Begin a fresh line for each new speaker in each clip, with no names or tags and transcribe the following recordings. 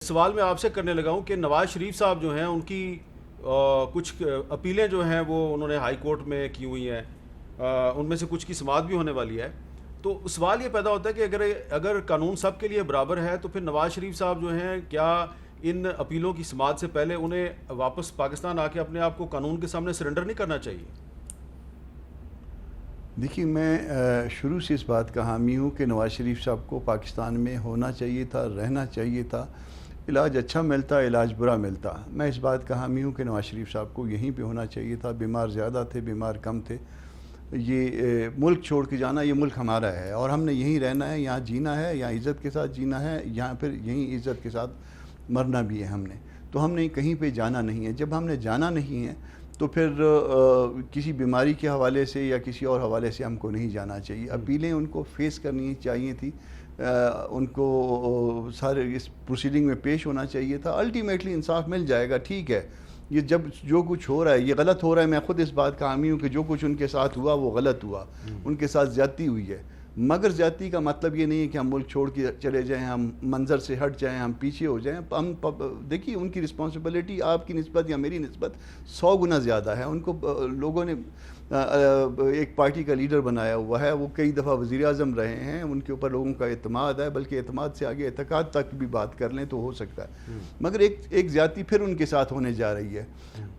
سوال میں آپ سے کرنے لگا ہوں کہ نواز شریف صاحب جو ہیں ان کی کچھ اپیلیں جو ہیں وہ انہوں نے ہائی کورٹ میں کی ہوئی ہیں، ان میں سے کچھ کی سماعت بھی ہونے والی ہے. تو سوال یہ پیدا ہوتا ہے کہ اگر قانون سب کے لیے برابر ہے تو پھر نواز شریف صاحب جو ہیں کیا ان اپیلوں کی سماعت سے پہلے انہیں واپس پاکستان آ کے اپنے آپ کو قانون کے سامنے سرنڈر نہیں کرنا چاہیے؟
دیکھیے، میں شروع سے اس بات کا حامی ہوں کہ نواز شریف صاحب کو پاکستان میں ہونا چاہیے تھا، رہنا چاہیے تھا. علاج اچھا ملتا، علاج برا ملتا. میں اس بات کا حامی ہوں کہ نواز شریف صاحب کو یہیں پہ ہونا چاہیے تھا. بیمار زیادہ تھے، بیمار کم تھے. یہ ملک چھوڑ کے جانا، یہ ملک ہمارا ہے اور ہم نے یہیں رہنا ہے، یہاں جینا ہے، یہاں عزت کے ساتھ جینا ہے، یہاں پھر یہیں عزت کے ساتھ مرنا بھی ہے ہم نے. تو ہم نے کہیں پہ جانا نہیں ہے. جب ہم نے جانا نہیں ہے تو پھر کسی بیماری کے حوالے سے یا کسی اور حوالے سے ہم کو نہیں جانا چاہیے. اپیلیں ان کو فیس کرنی چاہیے تھی، ان کو سارے اس پروسیڈنگ میں پیش ہونا چاہیے تھا. الٹیمیٹلی انصاف مل جائے گا. ٹھیک ہے، یہ جب جو کچھ ہو رہا ہے یہ غلط ہو رہا ہے. میں خود اس بات کا حامی ہوں کہ جو کچھ ان کے ساتھ ہوا وہ غلط ہوا، ان کے ساتھ زیادتی ہوئی ہے. مگر زیادتی کا مطلب یہ نہیں ہے کہ ہم ملک چھوڑ کے چلے جائیں، ہم منظر سے ہٹ جائیں، ہم پیچھے ہو جائیں. ہم دیکھیے، ان کی رسپانسبلٹی آپ کی نسبت یا میری نسبت 100 گنا زیادہ ہے. ان کو لوگوں نے ایک پارٹی کا لیڈر بنایا ہوا ہے، وہ کئی دفعہ وزیر اعظم رہے ہیں، ان کے اوپر لوگوں کا اعتماد ہے. بلکہ اعتماد سے آگے اعتقاد تک بھی بات کر لیں تو ہو سکتا ہے. مگر ایک زیادتی پھر ان کے ساتھ ہونے جا رہی ہے.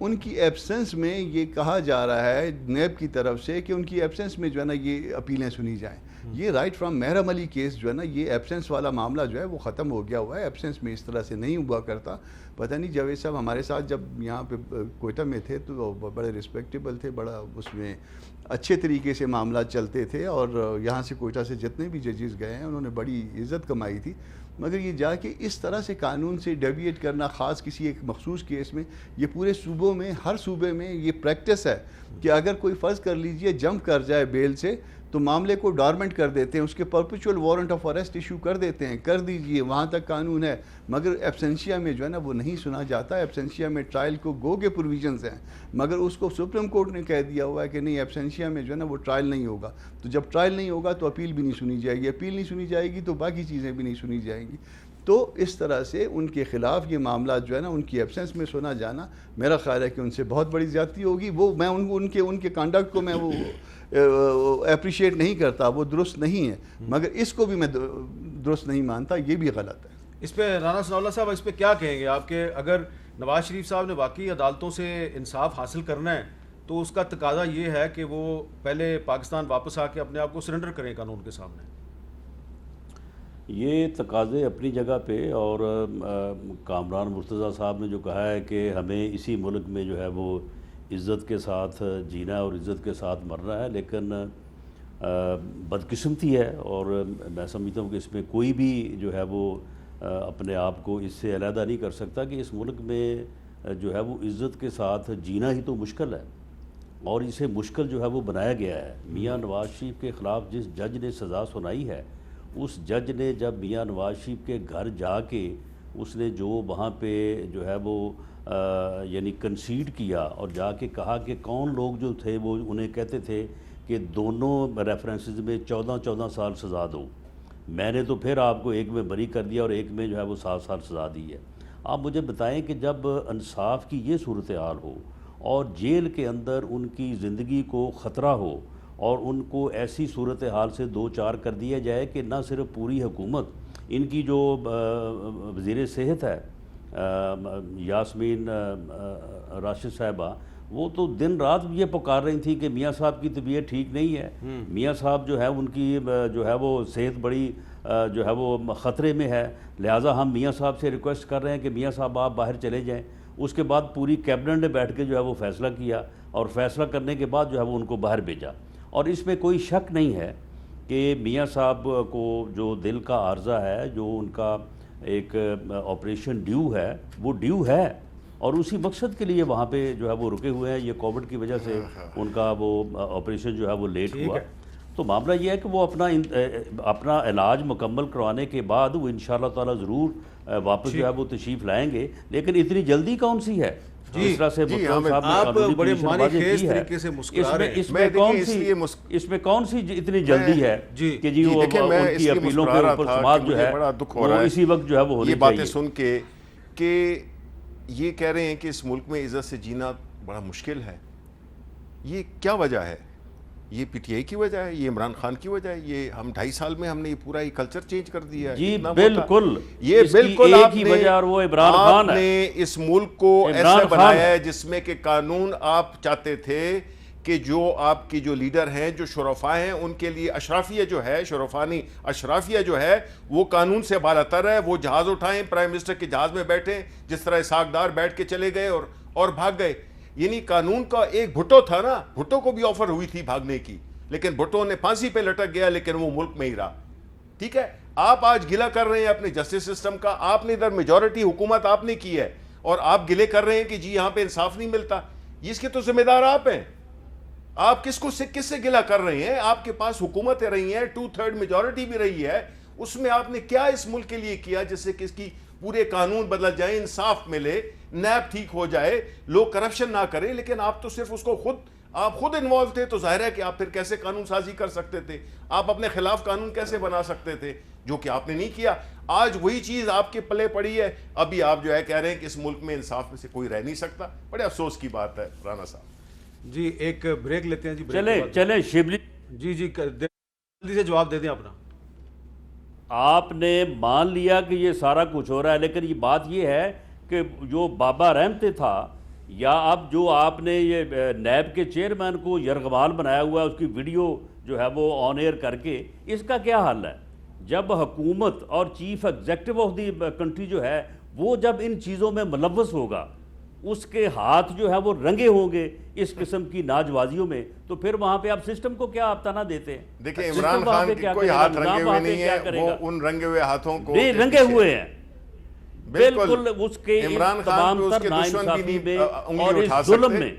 ان کی ایبسنس میں یہ کہا جا رہا ہے نیب کی طرف سے کہ ان کی ایبسنس میں جو ہے نا یہ اپیلیں سنی جائیں. یہ right from Muharram Ali case جو ہے نا، یہ ایبسنس والا معاملہ جو ہے وہ ختم ہو گیا ہوا ہے. ایبسنس میں اس طرح سے نہیں ہوا کرتا. پتہ نہیں جاوید صاحب ہمارے ساتھ جب یہاں پہ کوئٹہ میں تھے تو بڑے رسپیکٹیبل تھے، بڑا اس میں اچھے طریقے سے معاملات چلتے تھے. اور یہاں سے کوئٹہ سے جتنے بھی ججز گئے ہیں انہوں نے بڑی عزت کمائی تھی. مگر یہ جا کے اس طرح سے قانون سے ڈیویٹ کرنا، خاص کسی ایک مخصوص کیس میں، یہ پورے صوبوں میں، ہر صوبے میں یہ پریکٹس ہے کہ اگر کوئی فرض کر لیجئے جمپ کر جائے بیل سے تو معاملے کو ڈارمنٹ کر دیتے ہیں، اس کے perpetual warrant of arrest issue کر دیتے ہیں. کر دیجئے، وہاں تک قانون ہے. مگر ایبسنشیا میں جو ہے نا وہ نہیں سنا جاتا. ایبسنشیا میں ٹرائل کو گو کے پروویژنز ہیں، مگر اس کو سپریم کورٹ نے کہہ دیا ہوا ہے کہ نہیں، ایبسنشیا میں جو ہے نا وہ ٹرائل نہیں ہوگا. تو جب ٹرائل نہیں ہوگا تو اپیل بھی نہیں سنی جائے گی. اپیل نہیں سنی جائے گی تو باقی چیزیں بھی نہیں سنی جائیں گی. تو اس طرح سے ان کے خلاف یہ معاملات جو ہے نا ان کی ایبسنس میں سنا جانا، میرا خیال ہے کہ ان سے بہت بڑی زیادتی ہوگی. وہ میں ان کے کانڈکٹ کو میں وہ اپریشیٹ نہیں کرتا، وہ درست نہیں ہے. مگر اس کو بھی میں درست نہیں مانتا، یہ بھی غلط ہے.
اس پہ رانا ثناء اللہ صاحب اس پہ کیا کہیں گے آپ کہ اگر نواز شریف صاحب نے واقعی عدالتوں سے انصاف حاصل کرنا ہے تو اس کا تقاضا یہ ہے کہ وہ پہلے پاکستان واپس آ کے اپنے آپ کو سرنڈر کریں قانون کے سامنے؟
یہ تقاضے اپنی جگہ پہ، اور کامران مرتضیٰ صاحب نے جو کہا ہے کہ ہمیں اسی ملک میں جو ہے وہ عزت کے ساتھ جینا ہے اور عزت کے ساتھ مرنا ہے. لیکن بدقسمتی ہے، اور میں سمجھتا ہوں کہ اس میں کوئی بھی جو ہے وہ اپنے آپ کو اس سے علیحدہ نہیں کر سکتا کہ اس ملک میں جو ہے وہ عزت کے ساتھ جینا ہی تو مشکل ہے، اور اسے مشکل جو ہے وہ بنایا گیا ہے. میاں نواز شریف کے خلاف جس جج نے سزا سنائی ہے، اس جج نے جب میاں نواز شریف کے گھر جا کے اس نے جو وہاں پہ جو ہے وہ یعنی کنسیڈ کیا اور جا کے کہا کہ کون لوگ جو تھے وہ انہیں کہتے تھے کہ دونوں ریفرنسز میں 14 سال سزا دو، میں نے تو پھر آپ کو ایک میں بری کر دیا اور ایک میں جو ہے وہ 7 سال سزا دی ہے. آپ مجھے بتائیں کہ جب انصاف کی یہ صورتحال ہو اور جیل کے اندر ان کی زندگی کو خطرہ ہو اور ان کو ایسی صورتحال سے دو چار کر دیا جائے کہ نہ صرف پوری حکومت، ان کی جو وزیر صحت ہے یاسمین راشد صاحبہ، وہ تو دن رات یہ پکار رہی تھی کہ میاں صاحب کی طبیعت ٹھیک نہیں ہے، میاں صاحب جو ہے ان کی جو ہے وہ صحت بڑی جو ہے وہ خطرے میں ہے، لہٰذا ہم میاں صاحب سے ریکویسٹ کر رہے ہیں کہ میاں صاحب آپ باہر چلے جائیں. اس کے بعد پوری کیبنٹ نے بیٹھ کے جو ہے وہ فیصلہ کیا، اور فیصلہ کرنے کے بعد جو ہے وہ ان کو باہر بھیجا. اور اس میں کوئی شک نہیں ہے کہ میاں صاحب کو جو دل کا عارضہ ہے، جو ان کا ایک آپریشن ڈیو ہے، وہ ڈیو ہے، اور اسی مقصد کے لیے وہاں پہ جو ہے وہ رکے ہوئے ہیں. یہ کووڈ کی وجہ سے ان کا وہ آپریشن جو ہے وہ لیٹ ہوا. تو معاملہ یہ ہے کہ وہ اپنا علاج مکمل کروانے کے بعد وہ انشاءاللہ تعالی ضرور واپس جو ہے وہ تشریف لائیں گے. لیکن اتنی جلدی کون سی ہے؟ طرح سے
جی،
مکرم صاحب نے
آپ
قانونی
بڑے
پوزیشن
معنی
واضح
خیز
کی ہے،
طریقے سے مسکرا رہے ہیں۔
میں دیکھیں
اس میں کون سی اتنی جلدی ہے
جی،
کہ جی وہ
دیکھیں میں
ان
اس
کی
لیے
اپیلوں
مسکرا
کے
رہا
اوپر
تھا
سماعت
کہ
جو
مجھے
ہے
بڑا دکھ ہو
وہ
رہا ہے
اسی وقت جو ہے وہ ہونی
یہ باتیں
چاہیے۔
سن کے کہ یہ کہہ رہے ہیں کہ اس ملک میں عزت سے جینا بڑا مشکل ہے۔ یہ کیا وجہ ہے؟ یہ پی ٹی آئی کی وجہ ہے؟ یہ عمران خان کی وجہ ہے؟ یہ ہم 2.5 سال میں ہم نے یہ پورا یہ کلچر چینج کر دیا ہے؟
جی
اتنا موٹا۔
بالکل،
یہ
اس کی
بالکل
ایک
آپ
ہی
نے
وجہ اور وہ عمران خان
آپ
ہے۔
نے اس ملک کو
عمران
ایسا
خان
بنایا
ہے
ہے جس میں کہ قانون آپ چاہتے تھے کہ جو آپ کی جو لیڈر ہیں، جو شرفاء ہیں، ان کے لیے اشرافیہ جو ہے، شرفانی اشرافیہ جو ہے وہ قانون سے بالاتر ہے۔ وہ جہاز اٹھائیں، پرائم منسٹر کے جہاز میں بیٹھیں، جس طرح اسحاق ڈار بیٹھ کے چلے گئے اور بھاگ گئے۔ یعنی قانون کا ایک بھٹو تھا نا، بھٹو کو بھی آفر ہوئی تھی بھاگنے کی، لیکن بھٹو نے پھانسی پہ لٹک گیا، لیکن وہ ملک میں ہی رہا۔ ٹھیک ہے، آپ آج گلہ کر رہے ہیں اپنے جسٹس سسٹم کا، آپ نے ادھر میجورٹی حکومت آپ نے کی ہے، اور آپ گلے کر رہے ہیں کہ جی یہاں پہ انصاف نہیں ملتا۔ اس کے تو ذمہ دار آپ ہیں۔ آپ کس سے گلہ کر رہے ہیں؟ آپ کے پاس حکومتیں رہی ہیں، 2/3 میجورٹی بھی رہی ہے، اس میں آپ نے کیا اس ملک کے لیے کیا جس سے کہ اس کی پورے قانون بدل جائیں، انصاف ملے، نیب ٹھیک ہو جائے، لوگ کرپشن نہ کریں؟ لیکن آپ تو صرف اس کو آپ خود انوالو تھے، تو ظاہر ہے کہ آپ پھر کیسے قانون سازی کر سکتے تھے؟ آپ اپنے خلاف قانون کیسے بنا سکتے تھے؟ جو کہ آپ نے نہیں کیا۔ آج وہی چیز آپ کے پلے پڑی ہے، ابھی آپ جو ہے کہہ رہے ہیں کہ اس ملک میں انصاف میں سے کوئی رہ نہیں سکتا۔ بڑے افسوس کی بات ہے رانا صاحب۔
جی ایک بریک لیتے ہیں جی، بریک کے بعد
چلیں شبلی
جی جلدی سے جواب دے دیں اپنا۔
آپ نے مان لیا کہ یہ سارا کچھ ہو رہا ہے، لیکن یہ بات یہ ہے کہ جو بابا رحمتے تھا، یا اب جو آپ نے یہ نیب کے چیئرمین کو یرغمال بنایا ہوا ہے، اس کی ویڈیو جو ہے وہ آن ایئر کر کے، اس کا کیا حل ہے؟ جب حکومت اور chief executive of the country جو ہے وہ جب ان چیزوں میں ملوث ہوگا، اس کے ہاتھ جو ہے وہ رنگے ہوں گے اس قسم کی ناجوازیوں میں، تو پھر وہاں پہ آپ سسٹم کو کیا آپ تانا دیتے ہیں؟
دیکھیں
سسٹم
عمران
وہاں
خان
پہ
کے
کیا
کوئی
کرے گا؟
ہاتھ
نظام
رنگے
وہاں
ہوئے
پہ
نہیں
کیا
ہیں،
کرے
وہ
گا؟
ان رنگے ہوئے ہاتھوں کو
نہیں، رنگے ہوئے ہیں بالکل، اس کے
عمران خان
تمام
پہ اس
تر
کے دشمن
ناانصافی
بھی
میں
نہیں
اور
انگلی اٹھا
اس ظلم
سکتے۔
میں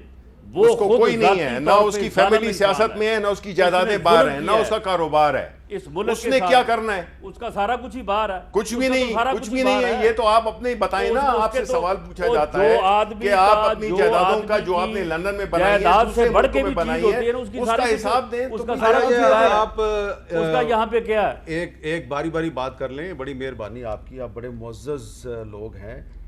وہ
اس کو
خود
کوئی نہیں ہے،
ذاتی
نہ
طور
اس
پہ
کی
ظالم
فیملی
انسان
سیاست میں ہے، نہ اس کی
اس
جائیدادیں
نے
باہر
ظلم
ہیں، نہ
کیا
اس کا کاروبار ہے۔
اس ملک
اس
کے
نے
ساتھ
کیا کرنا ہے؟
اس کا سارا کچھ ہی باہر ہے،
کچھ بھی
اس کا تو
نہیں،
سارا
کچھ
ہی
بھی نہیں
باہر
ہے۔ یہ تو آپ اپنے بتائیں نا،
اس
آپ
کے
سے
تو-
سوال پوچھا
وہ
جاتا
جو
ہے
آدمی
کہ آپ
کا-
اپنی
جو
جائیدادوں کا
آدمی
جو آپ
کی
نے لندن میں بنائی ہے،
جائیداد
دوسرے
سے بڑھ
ملکوں
کے
میں
بھی چیز
بنائی
ہوتی ہے
ہے،
نا، اس کی
اس
ساری
کا
کچھ-
حساب دیں۔
اس
تو
کا
کوئی
سارا
حرج
کچھ
ہے؟
باہر ہے۔
آپ
اس کا یہاں پہ کیا ہے؟
ایک باری بات کر لیں، بڑی مہربانی آپ کی، آپ بڑے معزز لوگ ہیں۔